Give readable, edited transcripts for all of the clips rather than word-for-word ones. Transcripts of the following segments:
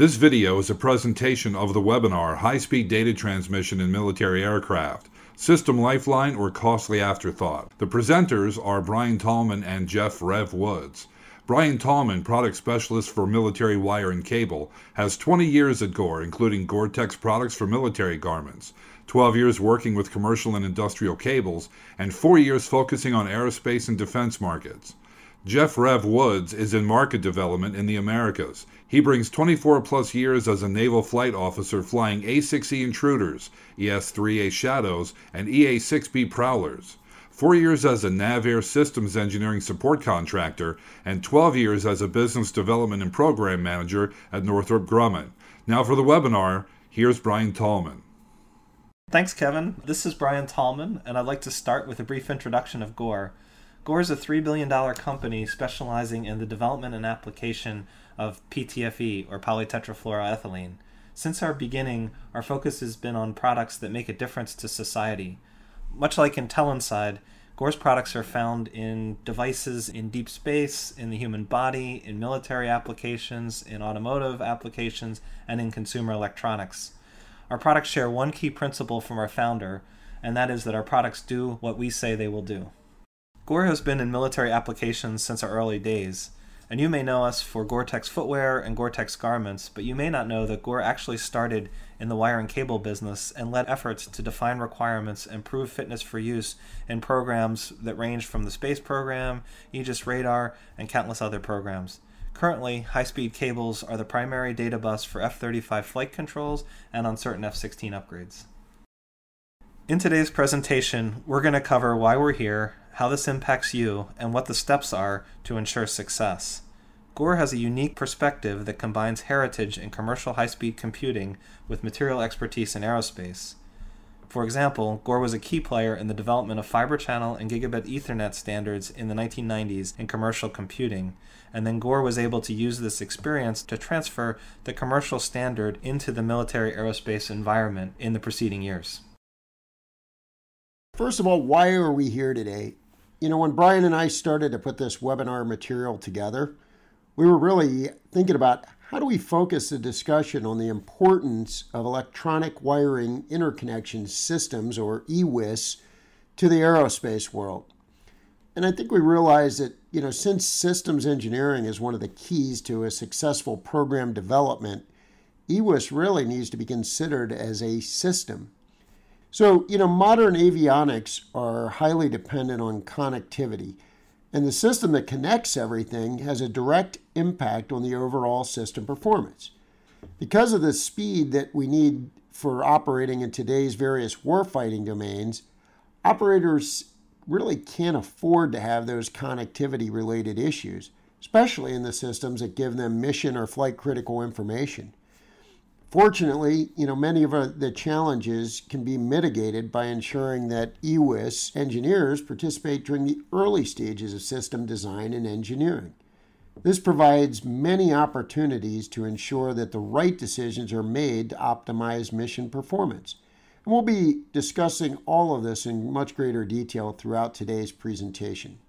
This video is a presentation of the webinar High-Speed Data Transmission in Military Aircraft, System Lifeline or Costly Afterthought. The presenters are Brian Tallman and Jeff Rev Woods. Brian Tallman, product specialist for military wire and cable, has 20 years at Gore, including Gore-Tex products for military garments, 12 years working with commercial and industrial cables, and 4 years focusing on aerospace and defense markets. Jeff Rev Woods is in market development in the Americas. He brings 24 plus years as a naval flight officer flying A6E intruders, ES-3A Shadows, and EA-6B Prowlers. 4 years as a NAVAIR systems engineering support contractor, and 12 years as a business development and program manager at Northrop Grumman. Now for the webinar, here's Brian Tallman. Thanks, Kevin. This is Brian Tallman, and I'd like to start with a brief introduction of Gore. Gore is a $3 billion company specializing in the development and application of PTFE, or polytetrafluoroethylene. Since our beginning, our focus has been on products that make a difference to society. Much like in Tallman, Gore's products are found in devices in deep space, in the human body, in military applications, in automotive applications, and in consumer electronics. Our products share one key principle from our founder, and that is that our products do what we say they will do. Gore has been in military applications since our early days, and you may know us for Gore-Tex footwear and Gore-Tex garments, but you may not know that Gore actually started in the wire and cable business and led efforts to define requirements and prove fitness for use in programs that range from the space program, Aegis Radar, and countless other programs. Currently, high-speed cables are the primary data bus for F-35 flight controls and on certain F-16 upgrades. In today's presentation, we're going to cover why we're here, how this impacts you, and what the steps are to ensure success. Gore has a unique perspective that combines heritage in commercial high-speed computing with material expertise in aerospace. For example, Gore was a key player in the development of fiber channel and gigabit Ethernet standards in the 1990s in commercial computing, and then Gore was able to use this experience to transfer the commercial standard into the military aerospace environment in the preceding years. First of all, why are we here today? When Brian and I started to put this webinar material together, we were really thinking about how do we focus the discussion on the importance of electronic wiring interconnection systems, or EWIS, to the aerospace world. And I think we realized that, since systems engineering is one of the keys to a successful program development, EWIS really needs to be considered as a system. So, modern avionics are highly dependent on connectivity, and the system that connects everything has a direct impact on the overall system performance. Because of the speed that we need for operating in today's various warfighting domains, operators really can't afford to have those connectivity-related issues, especially in the systems that give them mission or flight-critical information. Fortunately, many of the challenges can be mitigated by ensuring that EWIS engineers participate during the early stages of system design and engineering. This provides many opportunities to ensure that the right decisions are made to optimize mission performance. And we'll be discussing all of this in much greater detail throughout today's presentation.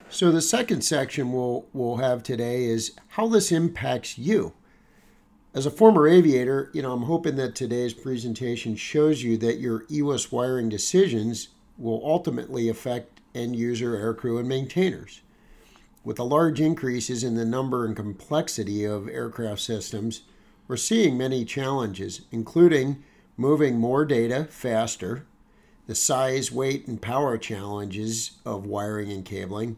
So the second section we'll have today is how this impacts you. As a former aviator, I'm hoping that today's presentation shows you that your EWIS wiring decisions will ultimately affect end user aircrew and maintainers. With the large increases in the number and complexity of aircraft systems, we're seeing many challenges, including moving more data faster, the size, weight, and power challenges of wiring and cabling,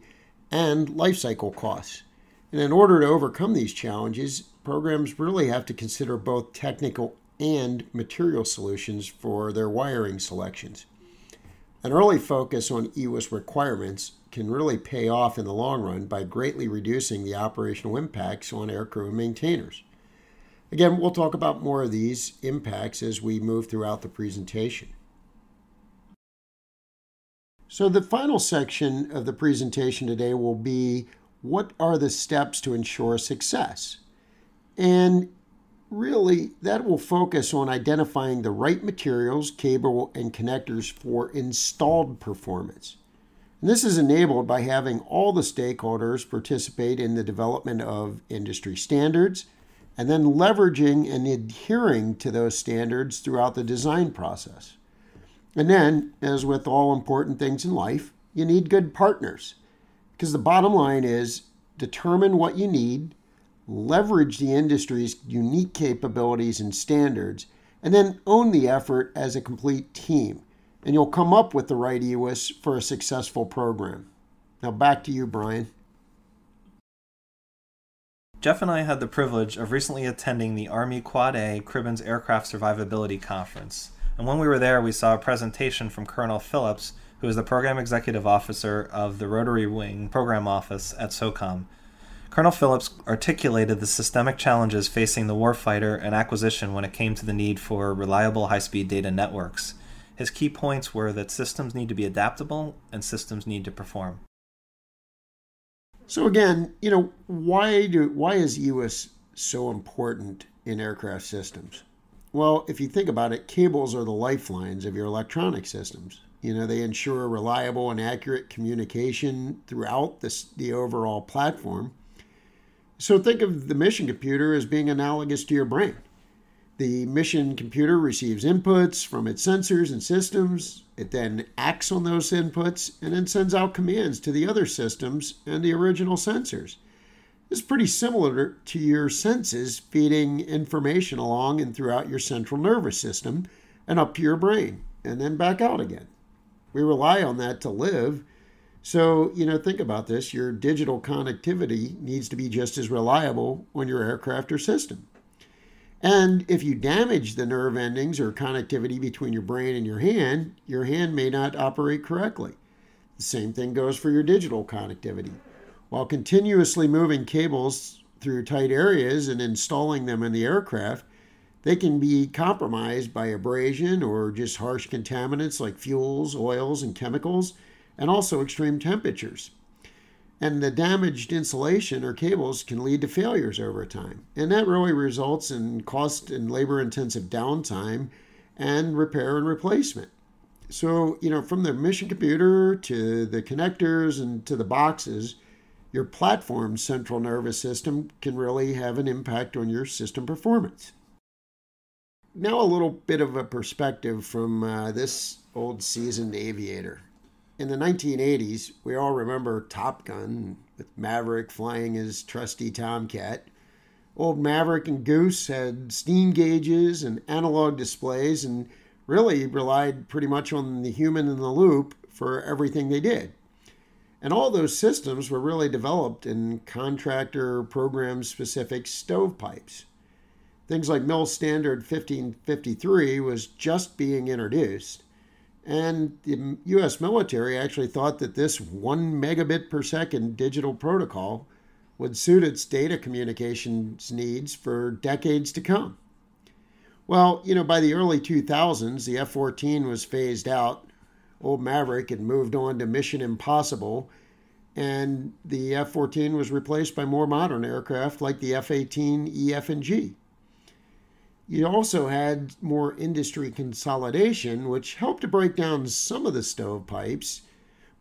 and life cycle costs. And in order to overcome these challenges, programs really have to consider both technical and material solutions for their wiring selections. An early focus on EWIS requirements can really pay off in the long run by greatly reducing the operational impacts on aircrew and maintainers. Again, we'll talk about more of these impacts as we move throughout the presentation. So the final section of the presentation today will be what are the steps to ensure success? And really, that will focus on identifying the right materials, cable, and connectors for installed performance. And this is enabled by having all the stakeholders participate in the development of industry standards and then leveraging and adhering to those standards throughout the design process. And then, as with all important things in life, you need good partners, because the bottom line is determine what you need, leverage the industry's unique capabilities and standards, and then own the effort as a complete team. And you'll come up with the right EWIS for a successful program. Now back to you, Brian. Jeff and I had the privilege of recently attending the Army Quad A Cribbins Aircraft Survivability Conference. And when we were there, we saw a presentation from Colonel Phillips, who is the Program Executive Officer of the Rotary Wing Program Office at SOCOM. Colonel Phillips articulated the systemic challenges facing the warfighter and acquisition when it came to the need for reliable high-speed data networks. His key points were that systems need to be adaptable and systems need to perform. So again, why is EWIS so important in aircraft systems? Well, if you think about it, cables are the lifelines of your electronic systems. They ensure reliable and accurate communication throughout the overall platform. So think of the mission computer as being analogous to your brain. The mission computer receives inputs from its sensors and systems. It then acts on those inputs and then sends out commands to the other systems and the original sensors. It's pretty similar to your senses feeding information along and throughout your central nervous system and up to your brain and then back out again. We rely on that to live. So, think about this. Your digital connectivity needs to be just as reliable on your aircraft or system. And if you damage the nerve endings or connectivity between your brain and your hand may not operate correctly. The same thing goes for your digital connectivity. While continuously moving cables through tight areas and installing them in the aircraft, they can be compromised by abrasion or just harsh contaminants like fuels, oils, and chemicals, and also extreme temperatures. And the damaged insulation or cables can lead to failures over time. And that really results in cost and labor-intensive downtime and repair and replacement. So, from the mission computer to the connectors and to the boxes, your platform's central nervous system can really have an impact on your system performance. Now a little bit of a perspective from this old seasoned aviator. In the 1980s, we all remember Top Gun, with Maverick flying his trusty Tomcat. Old Maverick and Goose had steam gauges and analog displays and really relied pretty much on the human in the loop for everything they did. And all those systems were really developed in contractor program-specific stovepipes. Things like Mill Standard 1553 was just being introduced. And the U.S. military actually thought that this 1 megabit per second digital protocol would suit its data communications needs for decades to come. Well, by the early 2000s, the F-14 was phased out. Old Maverick had moved on to Mission Impossible, and the F-14 was replaced by more modern aircraft like the F-18E, F, and G. You also had more industry consolidation, which helped to break down some of the stovepipes,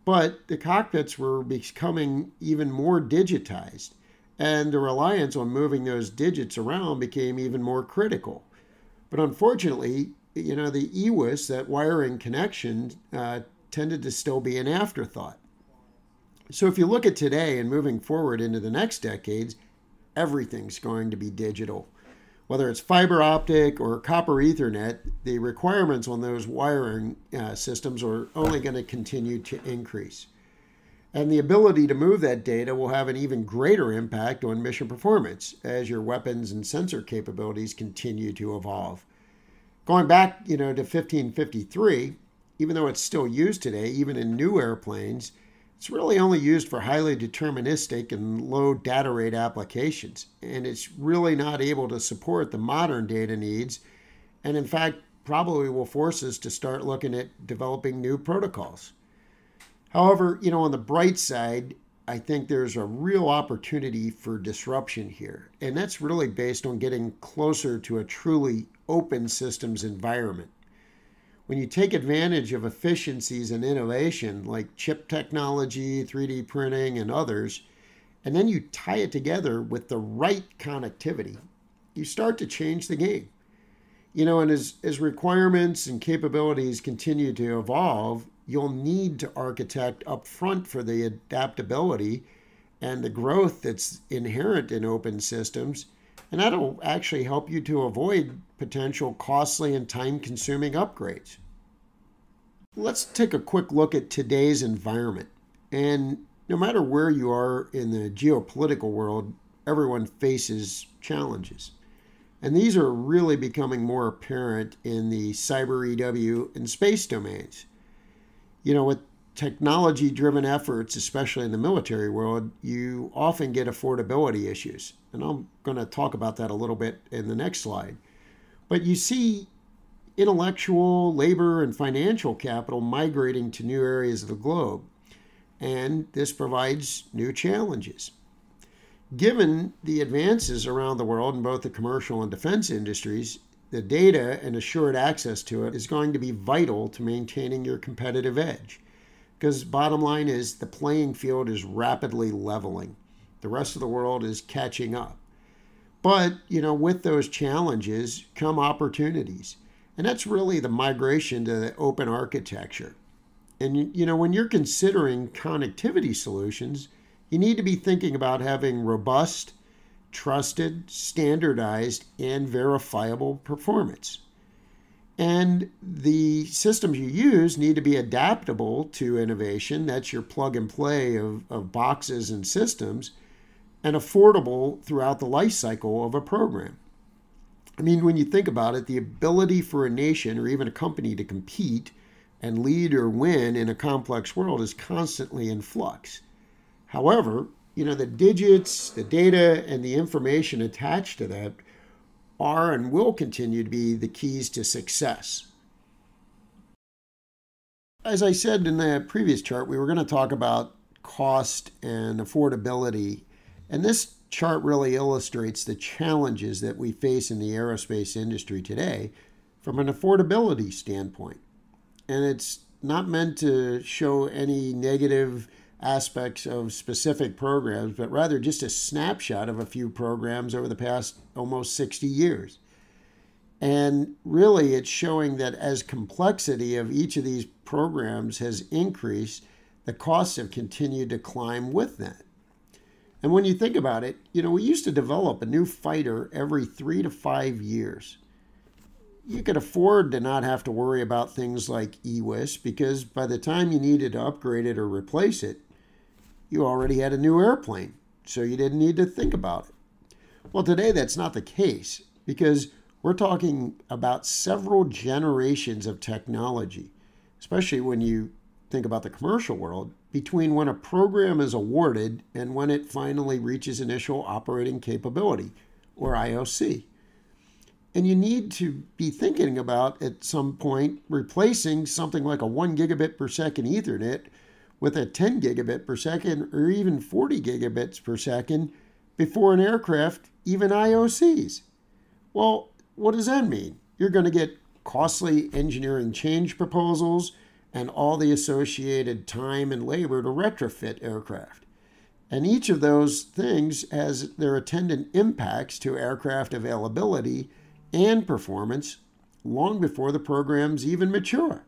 but the cockpits were becoming even more digitized, and the reliance on moving those digits around became even more critical. But unfortunately, the EWIS, that wiring connection, tended to still be an afterthought. So if you look at today and moving forward into the next decades, everything's going to be digital. Whether it's fiber optic or copper Ethernet, the requirements on those wiring systems are only going to continue to increase. And the ability to move that data will have an even greater impact on mission performance as your weapons and sensor capabilities continue to evolve. Going back, to 1553, even though it's still used today, even in new airplanes, it's really only used for highly deterministic and low data rate applications, and it's really not able to support the modern data needs, and in fact, probably will force us to start looking at developing new protocols. However, on the bright side, I think there's a real opportunity for disruption here, and that's really based on getting closer to a truly open systems environment. when you take advantage of efficiencies and innovation like chip technology, 3D printing, and others, and then you tie it together with the right connectivity, you start to change the game. And as requirements and capabilities continue to evolve, you'll need to architect upfront for the adaptability and the growth that's inherent in open systems, and that'll actually help you to avoid potential costly and time-consuming upgrades. Let's take a quick look at today's environment. And no matter where you are in the geopolitical world, everyone faces challenges. And these are really becoming more apparent in the cyber EW and space domains. With technology-driven efforts, especially in the military world, you often get affordability issues. And I'm going to talk about that a little bit in the next slide. But you see intellectual, labor, and financial capital migrating to new areas of the globe. And this provides new challenges. Given the advances around the world in both the commercial and defense industries, the data and assured access to it is going to be vital to maintaining your competitive edge. Because bottom line is the playing field is rapidly leveling. The rest of the world is catching up. But, with those challenges come opportunities. And that's really the migration to the open architecture. And, when you're considering connectivity solutions, you need to be thinking about having robust, trusted, standardized, and verifiable performance. And the systems you use need to be adaptable to innovation. That's your plug and play of boxes and systems, and affordable throughout the life cycle of a program. When you think about it, the ability for a nation or even a company to compete and lead or win in a complex world is constantly in flux. However, the digits, the data, and the information attached to that are and will continue to be the keys to success. As I said in the previous chart, we were going to talk about cost and affordability, and this chart really illustrates the challenges that we face in the aerospace industry today from an affordability standpoint. And it's not meant to show any negative aspects of specific programs, but rather just a snapshot of a few programs over the past almost 60 years. And really, it's showing that as complexity of each of these programs has increased, the costs have continued to climb with that. And when you think about it, we used to develop a new fighter every 3 to 5 years. You could afford to not have to worry about things like EWIS because by the time you needed to upgrade it or replace it, you already had a new airplane, so you didn't need to think about it. Well, today that's not the case because we're talking about several generations of technology, especially when you think about the commercial world, between when a program is awarded and when it finally reaches initial operating capability, or IOC. And you need to be thinking about, at some point, replacing something like a 1 gigabit per second Ethernet with a 10 gigabit per second or even 40 gigabits per second before an aircraft even IOCs. Well, what does that mean? You're going to get costly engineering change proposals and all the associated time and labor to retrofit aircraft. And each of those things has their attendant impacts to aircraft availability and performance long before the programs even mature.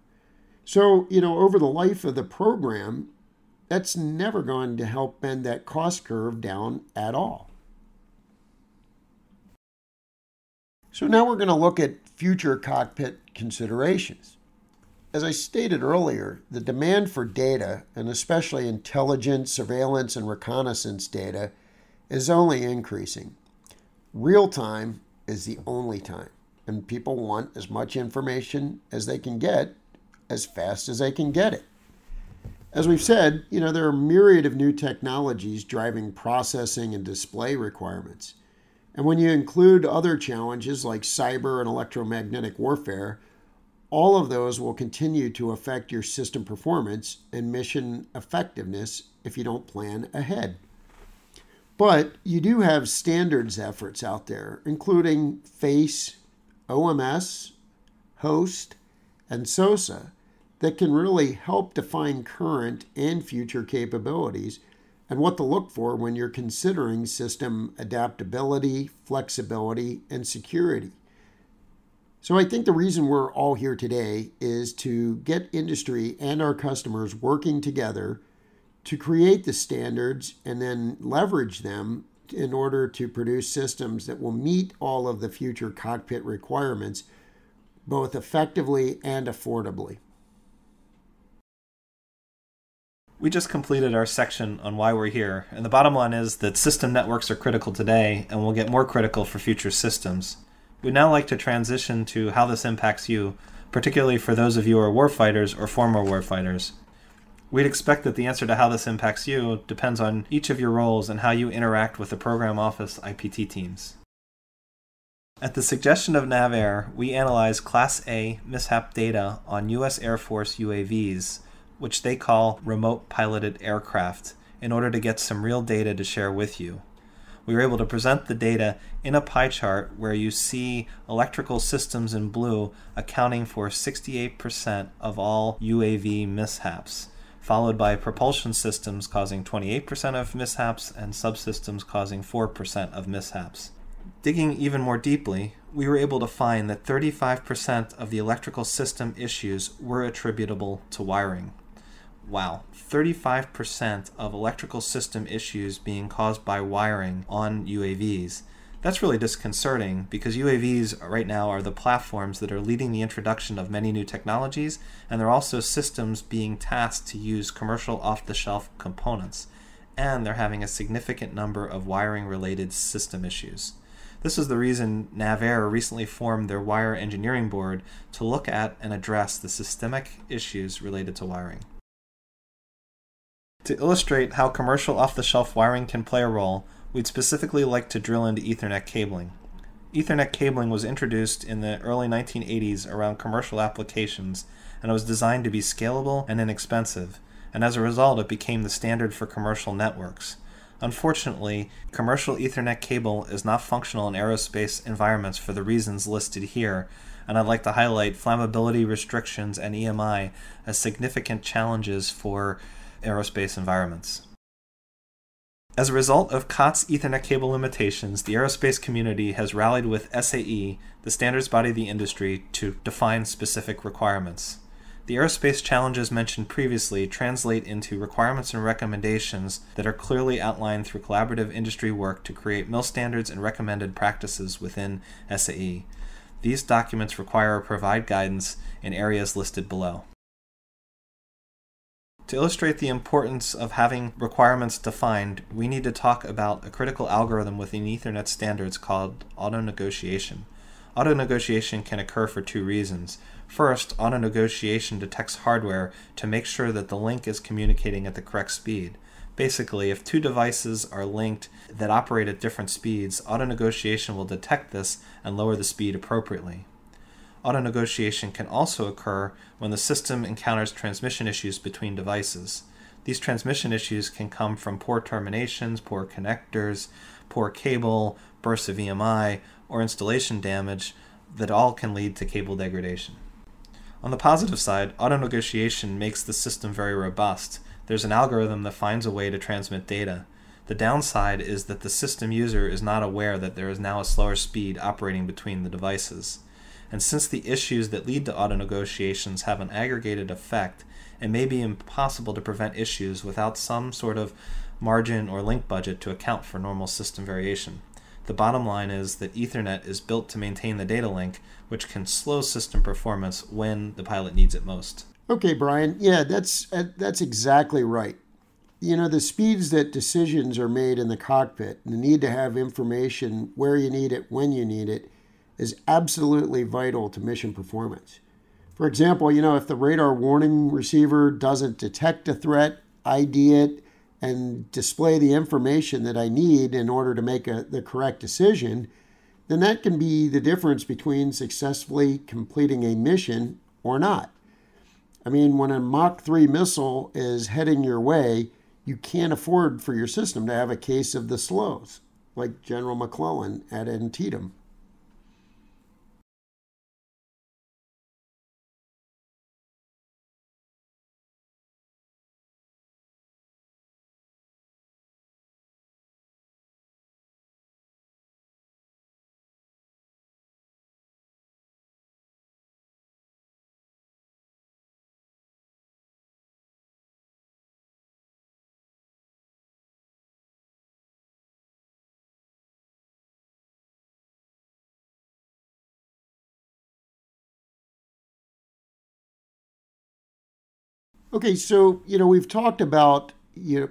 So, over the life of the program, that's never going to help bend that cost curve down at all. So now we're going to look at future cockpit considerations. As I stated earlier, the demand for data, and especially intelligence, surveillance, and reconnaissance data, is only increasing. Real time is the only time, and people want as much information as they can get as fast as they can get it. As we've said, there are a myriad of new technologies driving processing and display requirements. And when you include other challenges like cyber and electromagnetic warfare, all of those will continue to affect your system performance and mission effectiveness if you don't plan ahead. But you do have standards efforts out there, including FACE, OMS, HOST, and SOSA that can really help define current and future capabilities and what to look for when you're considering system adaptability, flexibility, and security. So I think the reason we're all here today is to get industry and our customers working together to create the standards and then leverage them in order to produce systems that will meet all of the future cockpit requirements, both effectively and affordably. We just completed our section on why we're here, and the bottom line is that system networks are critical today and will get more critical for future systems. We'd now like to transition to how this impacts you, particularly for those of you who are warfighters or former warfighters. We'd expect that the answer to how this impacts you depends on each of your roles and how you interact with the Program Office IPT teams. At the suggestion of NAVAIR, we analyze Class A mishap data on U.S. Air Force UAVs, which they call remote piloted aircraft, in order to get some real data to share with you. We were able to present the data in a pie chart where you see electrical systems in blue accounting for 68% of all UAV mishaps, followed by propulsion systems causing 28% of mishaps and subsystems causing 4% of mishaps. Digging even more deeply, we were able to find that 35% of the electrical system issues were attributable to wiring. Wow, 35% of electrical system issues being caused by wiring on UAVs. That's really disconcerting because UAVs right now are the platforms that are leading the introduction of many new technologies, and they're also systems being tasked to use commercial off-the-shelf components, and they're having a significant number of wiring-related system issues. This is the reason NAVAIR recently formed their Wire Engineering Board to look at and address the systemic issues related to wiring. To illustrate how commercial off-the-shelf wiring can play a role, we'd specifically like to drill into Ethernet cabling. Ethernet cabling was introduced in the early 1980s around commercial applications, and it was designed to be scalable and inexpensive, and as a result it became the standard for commercial networks. Unfortunately, commercial Ethernet cable is not functional in aerospace environments for the reasons listed here, and I'd like to highlight flammability restrictions and EMI as significant challenges for aerospace environments. As a result of COTS Ethernet cable limitations, the aerospace community has rallied with SAE, the standards body of the industry, to define specific requirements. The aerospace challenges mentioned previously translate into requirements and recommendations that are clearly outlined through collaborative industry work to create MIL standards and recommended practices within SAE. These documents require or provide guidance in areas listed below. To illustrate the importance of having requirements defined, we need to talk about a critical algorithm within Ethernet standards called auto-negotiation. Auto-negotiation can occur for two reasons. First, auto-negotiation detects hardware to make sure that the link is communicating at the correct speed. Basically, if two devices are linked that operate at different speeds, auto-negotiation will detect this and lower the speed appropriately. Auto-negotiation can also occur when the system encounters transmission issues between devices. These transmission issues can come from poor terminations, poor connectors, poor cable, bursts of EMI, or installation damage that all can lead to cable degradation. On the positive side, auto-negotiation makes the system very robust. There's an algorithm that finds a way to transmit data. The downside is that the system user is not aware that there is now a slower speed operating between the devices. And since the issues that lead to auto-negotiations have an aggregated effect, it may be impossible to prevent issues without some sort of margin or link budget to account for normal system variation. The bottom line is that Ethernet is built to maintain the data link, which can slow system performance when the pilot needs it most. Okay, Brian. Yeah, that's exactly right. You know, the speeds that decisions are made in the cockpit, the need to have information where you need it, when you need it, is absolutely vital to mission performance. For example, you know, if the radar warning receiver doesn't detect a threat, ID it, and display the information that I need in order to make the correct decision, then that can be the difference between successfully completing a mission or not. I mean, when a Mach 3 missile is heading your way, you can't afford for your system to have a case of the slows, like General McClellan at Antietam. Okay, so, we've talked about,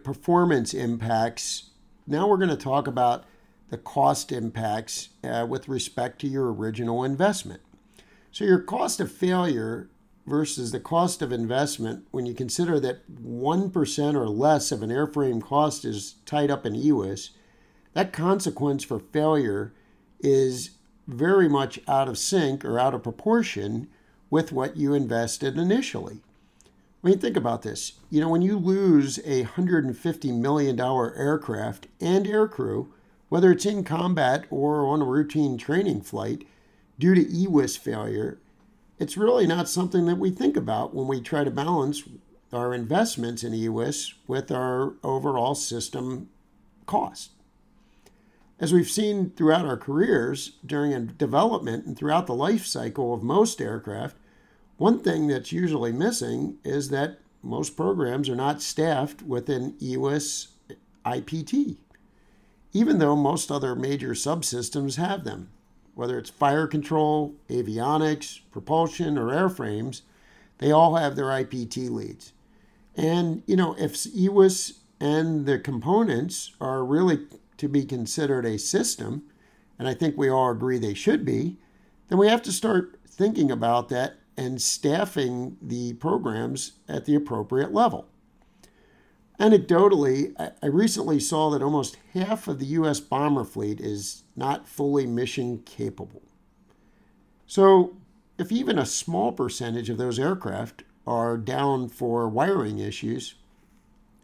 performance impacts. Now we're going to talk about the cost impacts with respect to your original investment. So your cost of failure versus the cost of investment, when you consider that 1% or less of an airframe cost is tied up in EWIS, that consequence for failure is very much out of sync or out of proportion with what you invested initially. I mean, think about this. When you lose a $150 million aircraft and aircrew, whether it's in combat or on a routine training flight, due to EWIS failure, it's really not something that we think about when we try to balance our investments in EWIS with our overall system cost. As we've seen throughout our careers, during a development and throughout the life cycle of most aircraft, one thing that's usually missing is that most programs are not staffed with an EWIS IPT, even though most other major subsystems have them. Whether it's fire control, avionics, propulsion, or airframes, they all have their IPT leads. And, if EWIS and the components are really to be considered a system, and I think we all agree they should be, then we have to start thinking about that and staffing the programs at the appropriate level. Anecdotally, I recently saw that almost half of the U.S. bomber fleet is not fully mission capable. So if even a small percentage of those aircraft are down for wiring issues,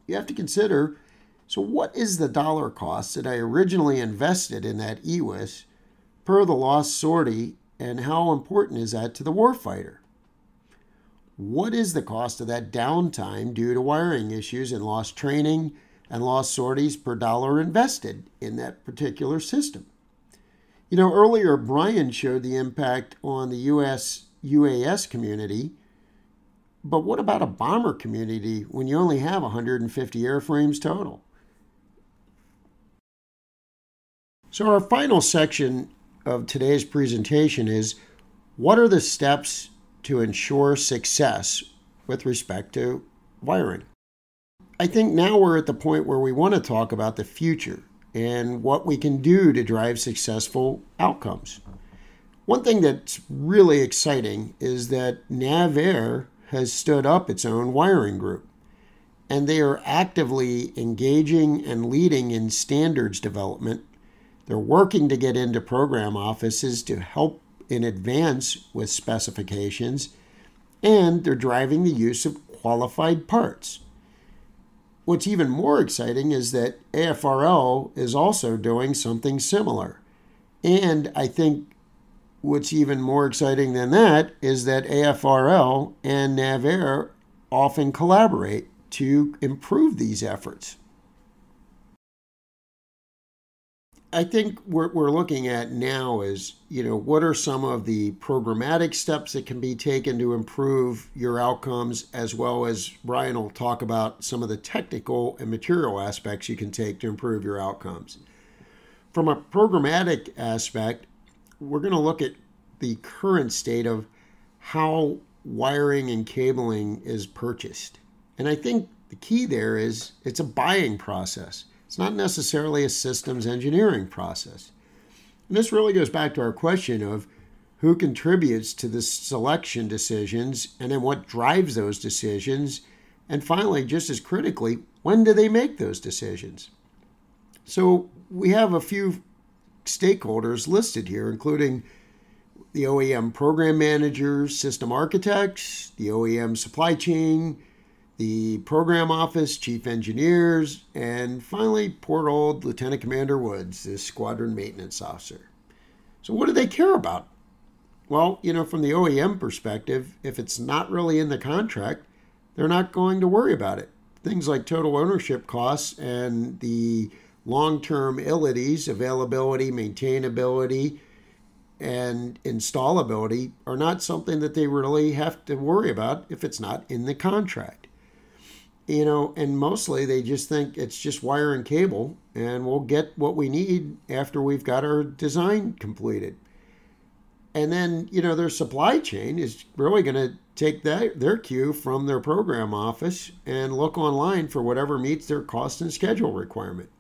you have to consider, so what is the dollar cost that I originally invested in that EWIS per the lost sortie, and how important is that to the warfighter? What is the cost of that downtime due to wiring issues and lost training and lost sorties per dollar invested in that particular system? Earlier Brian showed the impact on the U.S. UAS community, but what about a bomber community when you only have 150 airframes total? So our final section of today's presentation is, what are the steps to ensure success with respect to wiring? I think now we're at the point where we want to talk about the future and what we can do to drive successful outcomes. One thing that's really exciting is that NAVAIR has stood up its own wiring group, and they are actively engaging and leading in standards development. They're working to get into program offices to help in advance with specifications, and they're driving the use of qualified parts. What's even more exciting is that AFRL is also doing something similar. And I think what's even more exciting than that is that AFRL and NAVAIR often collaborate to improve these efforts. I think what we're looking at now is, what are some of the programmatic steps that can be taken to improve your outcomes, as well as Brian will talk about some of the technical and material aspects you can take to improve your outcomes. From a programmatic aspect, we're going to look at the current state of how wiring and cabling is purchased. And I think the key there is it's a buying process. It's not necessarily a systems engineering process. And this really goes back to our question of who contributes to the selection decisions, and then what drives those decisions, and finally, just as critically, when do they make those decisions? So we have a few stakeholders listed here, including the OEM program managers, system architects, the OEM supply chain, the program office, chief engineers, and finally, poor old Lieutenant Commander Woods, the squadron maintenance officer. So what do they care about? Well, from the OEM perspective, if it's not really in the contract, they're not going to worry about it. Things like total ownership costs and the long-term ilities, availability, maintainability, and installability are not something that they really have to worry about if it's not in the contract. And mostly they just think it's just wire and cable, and we'll get what we need after we've got our design completed. And then, their supply chain is really going to take their cue from their program office and look online for whatever meets their cost and schedule requirement.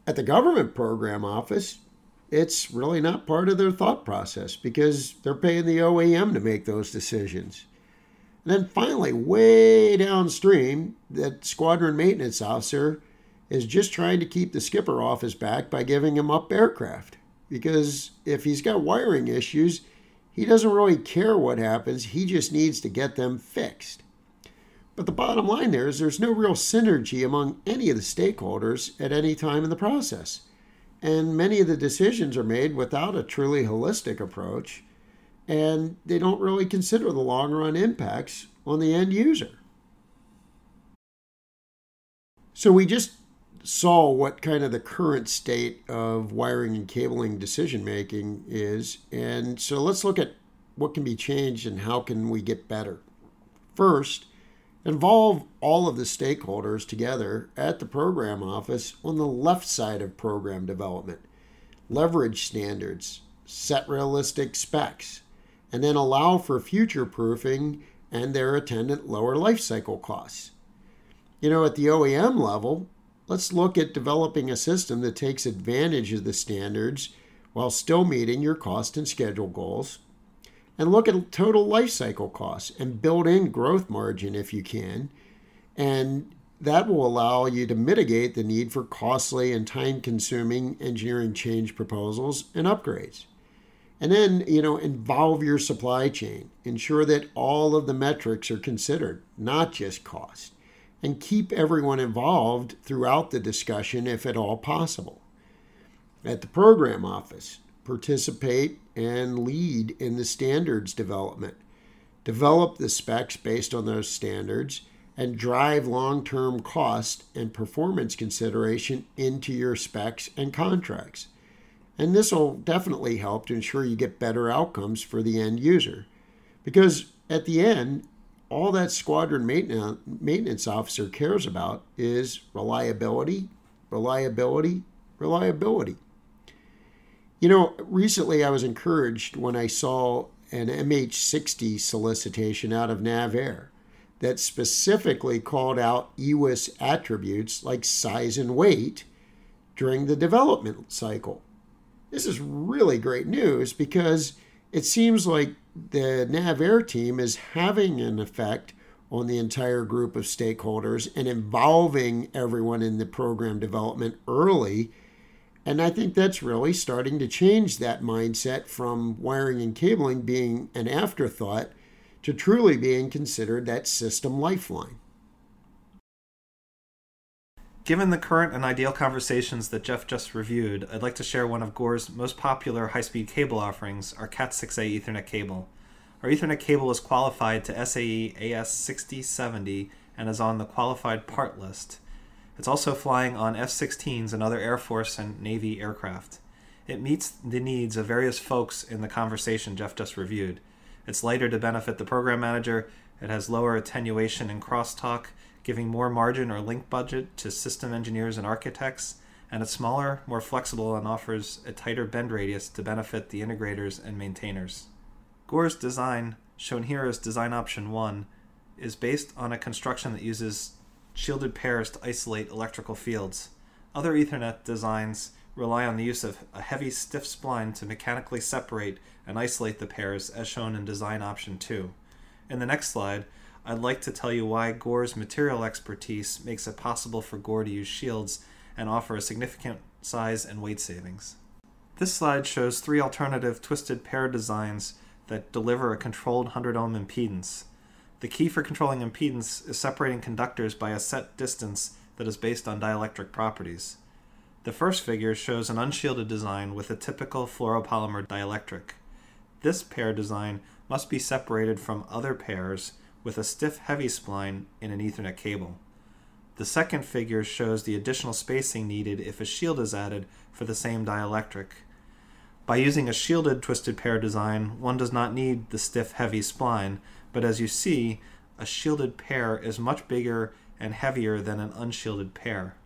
At the government program office, it's really not part of their thought process because they're paying the OEM to make those decisions. And then finally, way downstream, that squadron maintenance officer is just trying to keep the skipper off his back by giving him up aircraft. Because if he's got wiring issues, he doesn't really care what happens. He just needs to get them fixed. But the bottom line there is there's no real synergy among any of the stakeholders at any time in the process. And many of the decisions are made without a truly holistic approach, and they don't really consider the long-run impacts on the end user. So we just saw what kind of the current state of wiring and cabling decision-making is, and so let's look at what can be changed and how can we get better. First, involve all of the stakeholders together at the program office on the left side of program development. Leverage standards, set realistic specs, and then allow for future proofing and their attendant lower life cycle costs. At the OEM level, let's look at developing a system that takes advantage of the standards while still meeting your cost and schedule goals. And look at total life cycle costs and build in growth margin if you can. And that will allow you to mitigate the need for costly and time-consuming engineering change proposals and upgrades. And then, involve your supply chain. Ensure that all of the metrics are considered, not just cost. And keep everyone involved throughout the discussion if at all possible. At the program office, participate and lead in the standards development. Develop the specs based on those standards and drive long-term cost and performance consideration into your specs and contracts. And this will definitely help to ensure you get better outcomes for the end user. Because at the end, all that squadron maintenance officer cares about is reliability, reliability, reliability. Recently I was encouraged when I saw an MH60 solicitation out of NAVAIR that specifically called out EWIS attributes like size and weight during the development cycle. This is really great news because it seems like the NAVAIR team is having an effect on the entire group of stakeholders and involving everyone in the program development early. And I think that's really starting to change that mindset from wiring and cabling being an afterthought to truly being considered that system lifeline. Given the current and ideal conversations that Jeff just reviewed, I'd like to share one of Gore's most popular high-speed cable offerings, our Cat6a Ethernet cable. Our Ethernet cable is qualified to SAE AS6070 and is on the qualified part list. It's also flying on F-16s and other Air Force and Navy aircraft. It meets the needs of various folks in the conversation Jeff just reviewed. It's lighter to benefit the program manager, it has lower attenuation and crosstalk, giving more margin or link budget to system engineers and architects, and it's smaller, more flexible, and offers a tighter bend radius to benefit the integrators and maintainers. Gore's design, shown here as design option 1, is based on a construction that uses shielded pairs to isolate electrical fields. Other Ethernet designs rely on the use of a heavy stiff spline to mechanically separate and isolate the pairs, as shown in design option 2. In the next slide, I'd like to tell you why Gore's material expertise makes it possible for Gore to use shields and offer a significant size and weight savings. This slide shows 3 alternative twisted pair designs that deliver a controlled 100 ohm impedance. The key for controlling impedance is separating conductors by a set distance that is based on dielectric properties. The first figure shows an unshielded design with a typical fluoropolymer dielectric. This pair design must be separated from other pairs with a stiff heavy spline in an Ethernet cable. The second figure shows the additional spacing needed if a shield is added for the same dielectric. By using a shielded twisted pair design, one does not need the stiff heavy spline, but as you see, a shielded pair is much bigger and heavier than an unshielded pair.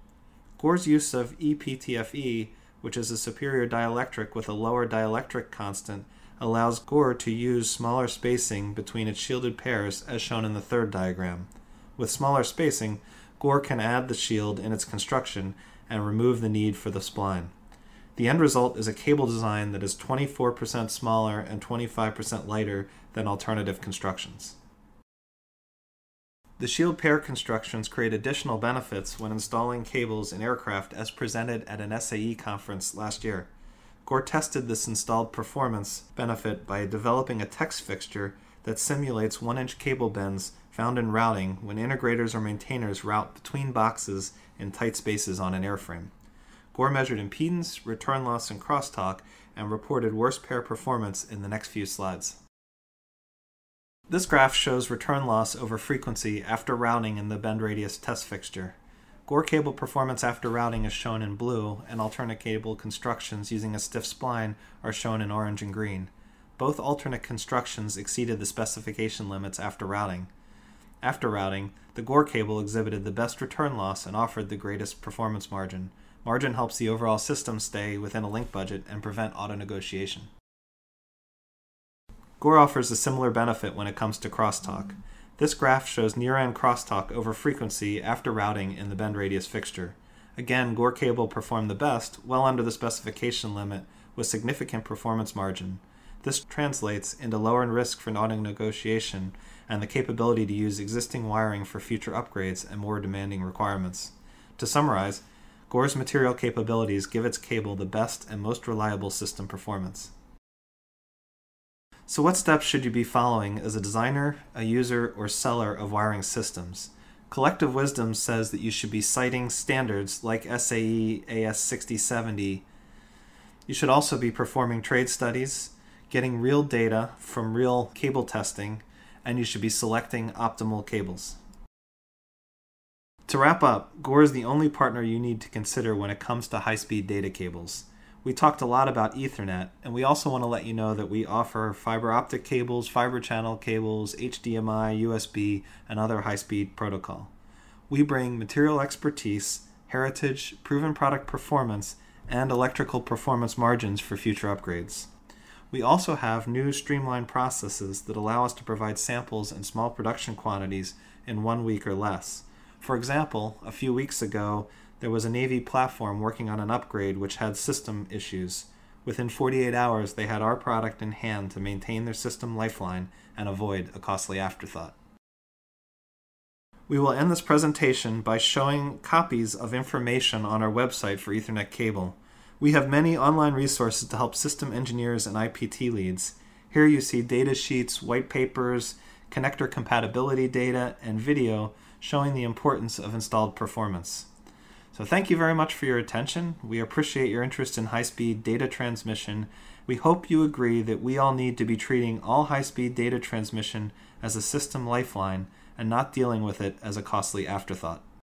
Gore's use of ePTFE, which is a superior dielectric with a lower dielectric constant, allows Gore to use smaller spacing between its shielded pairs as shown in the third diagram. With smaller spacing, Gore can add the shield in its construction and remove the need for the spline. The end result is a cable design that is 24% smaller and 25% lighter than alternative constructions. The shield pair constructions create additional benefits when installing cables in aircraft as presented at an SAE conference last year. Gore tested this installed performance benefit by developing a text fixture that simulates 1-inch cable bends found in routing when integrators or maintainers route between boxes in tight spaces on an airframe. Gore measured impedance, return loss, and crosstalk, and reported worse pair performance in the next few slides. This graph shows return loss over frequency after routing in the bend radius test fixture. Gore cable performance after routing is shown in blue, and alternate cable constructions using a stiff spline are shown in orange and green. Both alternate constructions exceeded the specification limits after routing. After routing, the Gore cable exhibited the best return loss and offered the greatest performance margin. Margin helps the overall system stay within a link budget and prevent auto-negotiation. Gore offers a similar benefit when it comes to crosstalk. This graph shows near-end crosstalk over frequency after routing in the bend radius fixture. Again, Gore cable performed the best, well under the specification limit, with significant performance margin. This translates into lower risk for auto-negotiation and the capability to use existing wiring for future upgrades and more demanding requirements. To summarize, Gore's material capabilities give its cable the best and most reliable system performance. So what steps should you be following as a designer, a user, or seller of wiring systems? Collective wisdom says that you should be citing standards like SAE AS6070. You should also be performing trade studies, getting real data from real cable testing, and you should be selecting optimal cables. To wrap up, Gore is the only partner you need to consider when it comes to high-speed data cables. We talked a lot about Ethernet, and we also want to let you know that we offer fiber optic cables, fiber channel cables, HDMI, USB, and other high-speed protocol. We bring material expertise, heritage, proven product performance, and electrical performance margins for future upgrades. We also have new streamlined processes that allow us to provide samples in small production quantities in 1 week or less. For example, a few weeks ago, there was a Navy platform working on an upgrade which had system issues. Within 48 hours, they had our product in hand to maintain their system lifeline and avoid a costly afterthought. We will end this presentation by showing copies of information on our website for Ethernet cable. We have many online resources to help system engineers and IPT leads. Here you see data sheets, white papers, connector compatibility data, and video showing the importance of installed performance. So thank you very much for your attention. We appreciate your interest in high-speed data transmission. We hope you agree that we all need to be treating all high-speed data transmission as a system lifeline and not dealing with it as a costly afterthought.